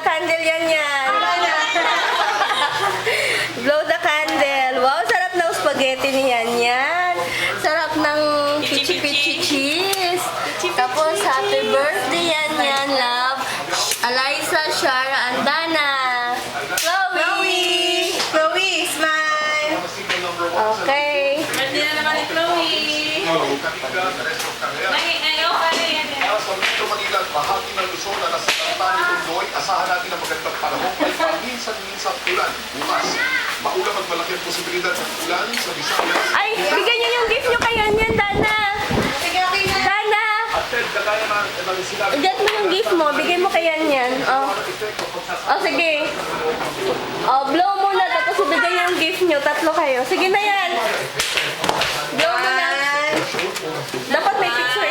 candle yan. Blow the candle. Wow, sarap ng spaghetti ni yan. Sarap ng pichi-pichi cheese. Tapos, happy birthday yan, love. Eliza, Shara, and Dana. Chloe! Chloe, smile! Okay. Birthday na naman ni Chloe. Ayaw ka na yan. Sa Metro Manila, bahagi ng Luzon na nasa kanta ni Tundoy, asahan natin ang magandang panahon ay paminsan-minsan ulan. Bukas, maulang at malaki ang posibilidad ng ulan sa Visayas. Ay, bigyan niyo yung gift niyo kay yan, Dana. Sige, okay na. Dana! At Ted, kagaya ng sinabi, Igat mo yung gift mo. Bigay mo kay yan. Oh. Oh, sige. Oh, blow muna. Tapos ibigay niyo yung gift niyo. Tatlo kayo. Sige na yan. Blow mo na. Dapat may picture